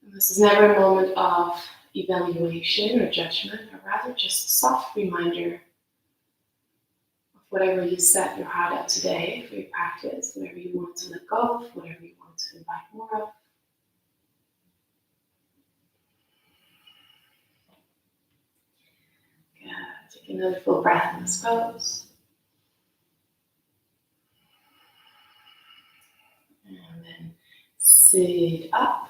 And this is never a moment of evaluation or judgment, but rather just a soft reminder of whatever you set your heart at today for your practice, whatever you want to let go of, whatever you want to invite more of. Good. Take another full breath in this pose. And then sit up.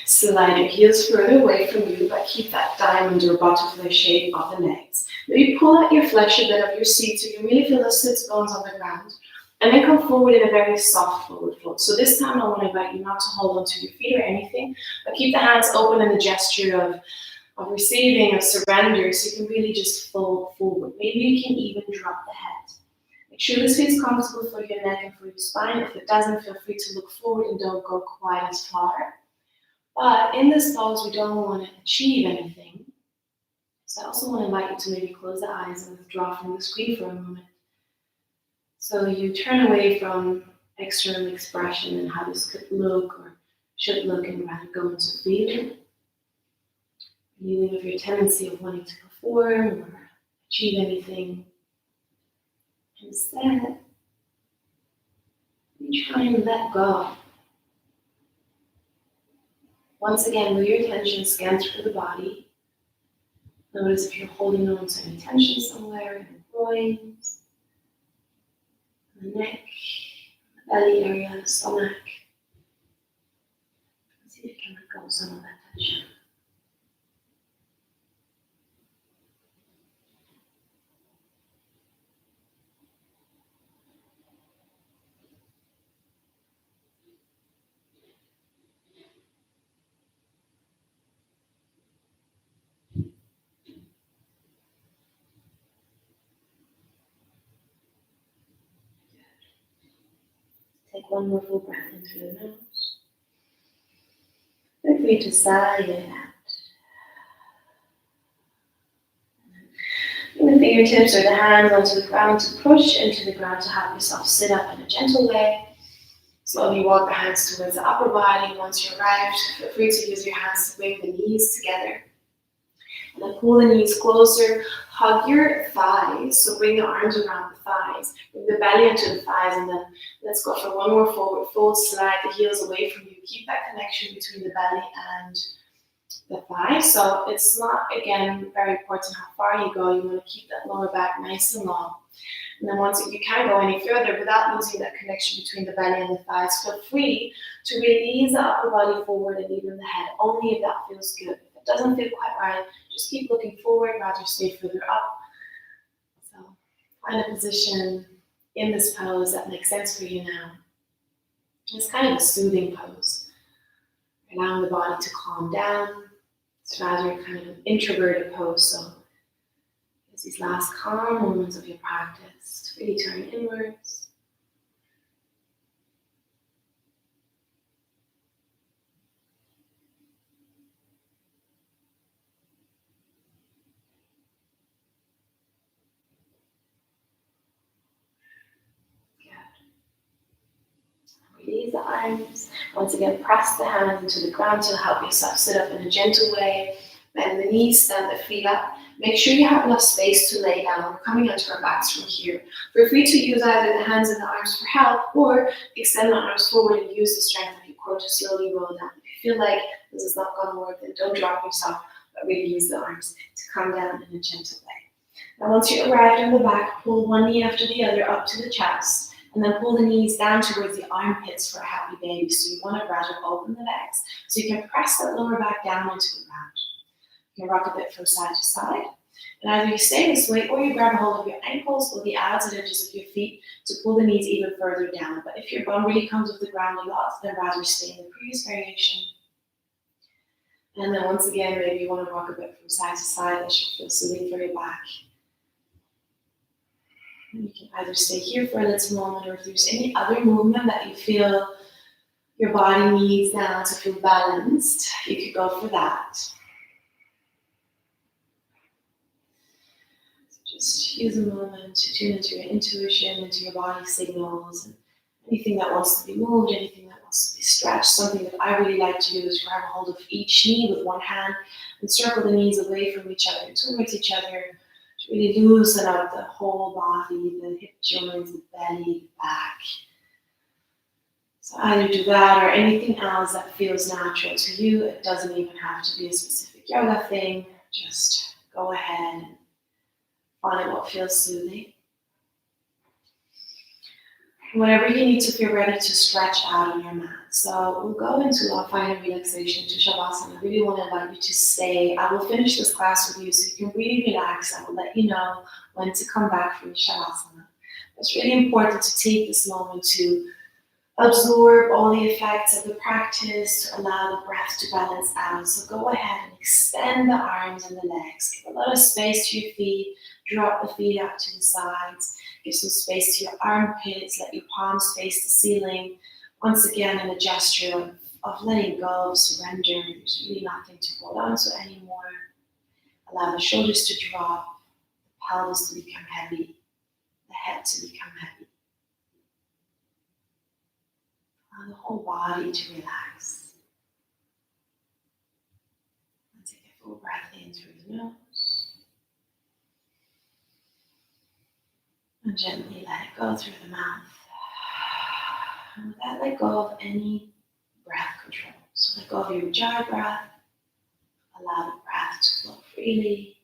Slide your heels further away from you, but keep that diamond or butterfly shape of the legs. Maybe pull out your flesh a bit of your seat so you can really feel the sits bones on the ground. And then come forward in a very soft forward fold. So this time I want to invite you not to hold onto your feet or anything, but keep the hands open in the gesture of receiving, of surrender, so you can really just fold forward. Maybe you can even drop the head. Make sure this feels comfortable for your neck and for your spine. If it doesn't, feel free to look forward and don't go quite as far. But in this pose, we don't want to achieve anything. So I also want to invite you to maybe close the eyes and withdraw from the screen for a moment. So you turn away from external expression and how this could look or should look, and rather go into feeling. Feeling of your tendency of wanting to perform or achieve anything. Instead, you try and let go. Once again, with your attention, scan through the body. Notice if you're holding on to any tension somewhere in the groins, in the neck, the belly area, the stomach. See if you can let go of some of that tension. Take one more full breath in through the nose. Feel free to sigh it out. Bring the fingertips or the hands onto the ground to push into the ground to help yourself sit up in a gentle way. Slowly walk the hands towards the upper body. Once you're arrived, feel free to use your hands to bring the knees together. And then pull the knees closer. Hug your thighs. So bring the arms around the thighs. Bring the belly into the thighs. And then let's go for one more forward fold. Slide the heels away from you. Keep that connection between the belly and the thighs. So it's not, again, very important how far you go. You want to keep that lower back nice and long. And then once you can't go any further without losing that connection between the belly and the thighs, feel free to release the upper body forward and even the head, only if that feels good. If it doesn't feel quite right, just keep looking forward, rather stay further up. So find a position in this pose that makes sense for you now. It's kind of a soothing pose, allowing the body to calm down. It's rather kind of an introverted pose, so as these last calm moments of your practice to really turn inwards. Good. Release the arms. Once again, press the hands into the ground to help yourself sit up in a gentle way. Bend the knees, stand the feet up. Make sure you have enough space to lay down. We're coming onto our backs from here. Feel free to use either the hands and the arms for help, or extend the arms forward and use the strength of your core to slowly roll down. If you feel like this is not going to work, then don't drop yourself, but really use the arms to come down in a gentle way. Now once you arrived on the back, pull one knee after the other up to the chest, and then pull the knees down towards the armpits for a happy baby. So you want to rather open the legs, so you can press that lower back down into the ground. You can rock a bit from side to side. And either you stay this way or you grab a hold of your ankles or the outside edges of your feet to pull the knees even further down. But if your bum really comes off the ground a lot, then rather stay in the previous variation. And then once again, maybe you want to rock a bit from side to side. That should feel soothing for your back. And you can either stay here for a little moment, or if there's any other movement that you feel your body needs now to feel balanced, you could go for that. Just use a moment to tune into your intuition, into your body signals, and anything that wants to be moved, anything that wants to be stretched. Something that I really like to do is grab a hold of each knee with one hand and circle the knees away from each other, towards each other, to really loosen up the whole body, the hip joints, the belly, the back. So either do that or anything else that feels natural to you. It doesn't even have to be a specific yoga thing. Just go ahead and find what feels soothing. Whenever you need to feel ready to stretch out on your mat. So we'll go into our final relaxation to Shavasana. I really want to invite you to stay. I will finish this class with you so you can really relax. I will let you know when to come back from Shavasana. It's really important to take this moment to absorb all the effects of the practice, to allow the breath to balance out. So go ahead and extend the arms and the legs. Give a lot of space to your feet. Drop the feet out to the sides. Give some space to your armpits. Let your palms face the ceiling. Once again, in a gesture of letting go, of surrender. There's really nothing to hold on to anymore. Allow the shoulders to drop, the pelvis to become heavy, the head to become heavy. Allow the whole body to relax. And take a full breath in through the nose. And gently let it go through the mouth. And with that, let go of any breath control. So let go of your ujjayi breath. Allow the breath to flow freely.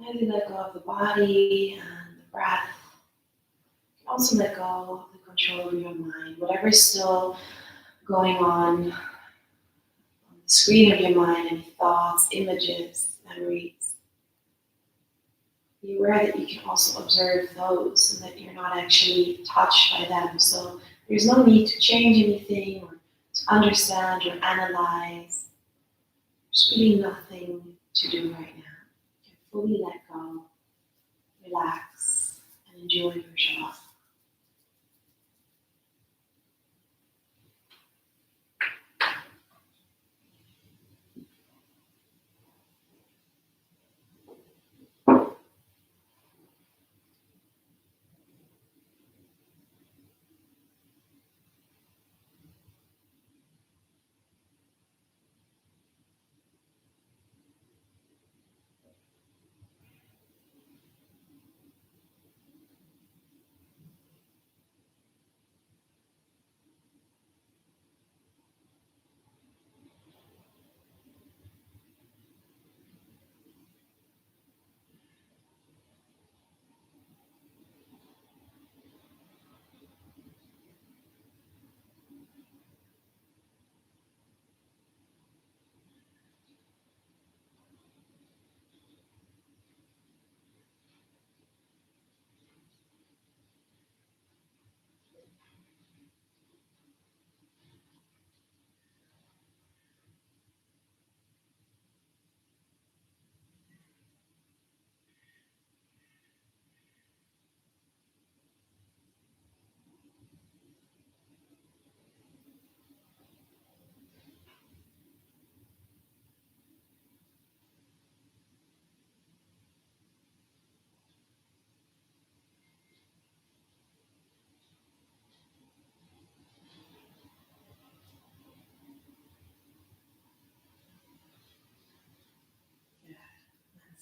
Maybe let go of the body and the breath. You can also let go of the control of your mind. Whatever is still going on the screen of your mind, any thoughts, images, memories. Be aware that you can also observe those and that you're not actually touched by them. So there's no need to change anything or to understand or analyze. There's really nothing to do right now. You can fully let go, relax, and enjoy your Shavasana.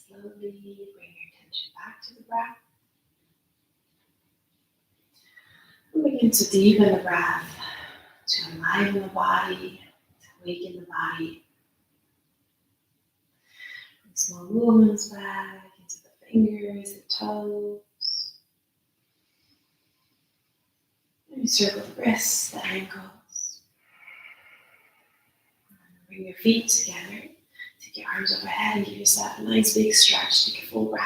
Slowly bring your attention back to the breath. And begin to deepen the breath, to enliven the body, to awaken the body. Bring small movements back into the fingers and toes. Maybe circle the wrists, the ankles. And bring your feet together. Take your arms overhead and give yourself a nice big stretch. Take a full breath.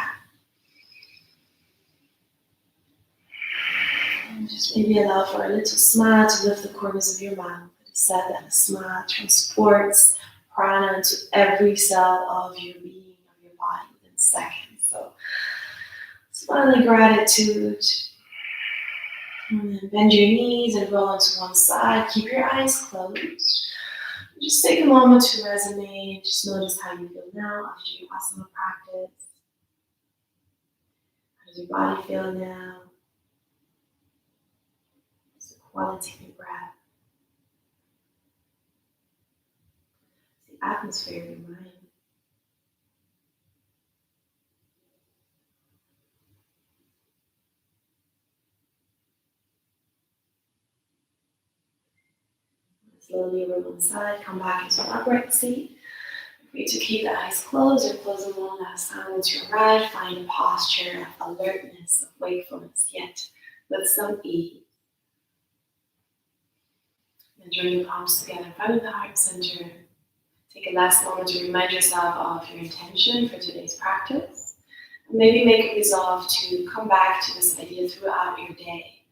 And just maybe allow for a little smile to lift the corners of your mouth. It is said that a smile transports prana into every cell of your being, of your body within seconds. So smile in gratitude. And then bend your knees and roll onto one side. Keep your eyes closed. Just take a moment to resonate. Just notice how you feel now after your asana practice. How does your body feel now? What's the quality of your breath? What's the atmosphere of your mind? Slowly over one side, come back into an upright seat. For you to keep the eyes closed or close them one last time into your right. Find a posture of alertness, of wakefulness, yet with some ease. And join your palms together in front of the heart center. Take a last moment to remind yourself of your intention for today's practice. And maybe make a resolve to come back to this idea throughout your day.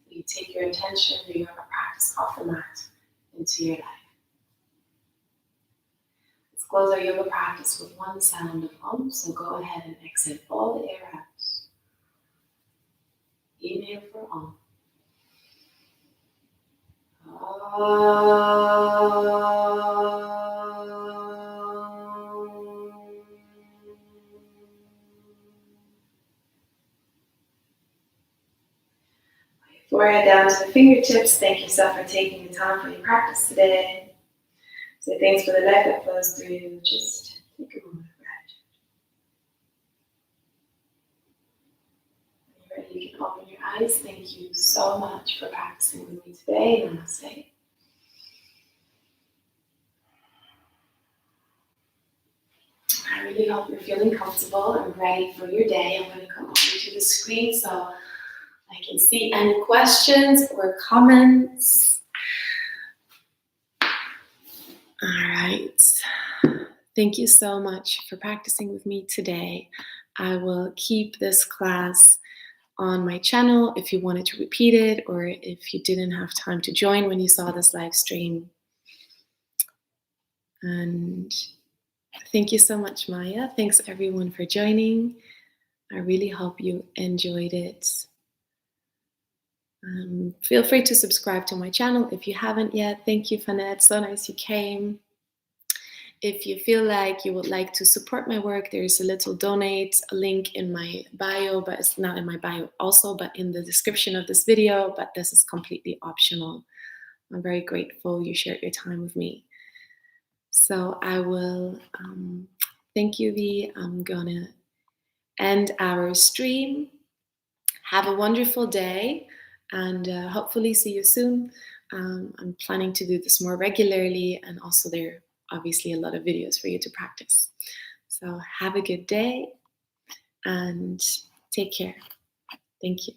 You take your intention for your practice off the mat into your life. Let's close our yoga practice with one sound of Om. So go ahead and exit all the air out. Inhale for Om. Forehead down to the fingertips. Thank yourself for taking the time for your practice today. Say thanks for the life that flows through you. Just take a moment of gratitude. When you're ready, you can open your eyes. Thank you so much for practicing with me today. Namaste. I really hope you're feeling comfortable and ready for your day. I'm going to come over to the screen so I can see any questions or comments. All right. Thank you so much for practicing with me today. I will keep this class on my channel if you wanted to repeat it or if you didn't have time to join when you saw this live stream. And Thank you so much, Maya. Thanks everyone for joining. I really hope you enjoyed it. Feel free to subscribe to my channel if you haven't yet. Thank you, Fanette. So nice you came. If you feel like you would like to support my work, there's a little donate link in my bio, but it's not in my bio also, but in the description of this video, but this is completely optional. I'm very grateful you shared your time with me. So I will thank you, V. I'm gonna end our stream. Have a wonderful day and hopefully see you soon. I'm planning to do this more regularly, and also there are obviously a lot of videos for you to practice. So have a good day and take care. Thank you.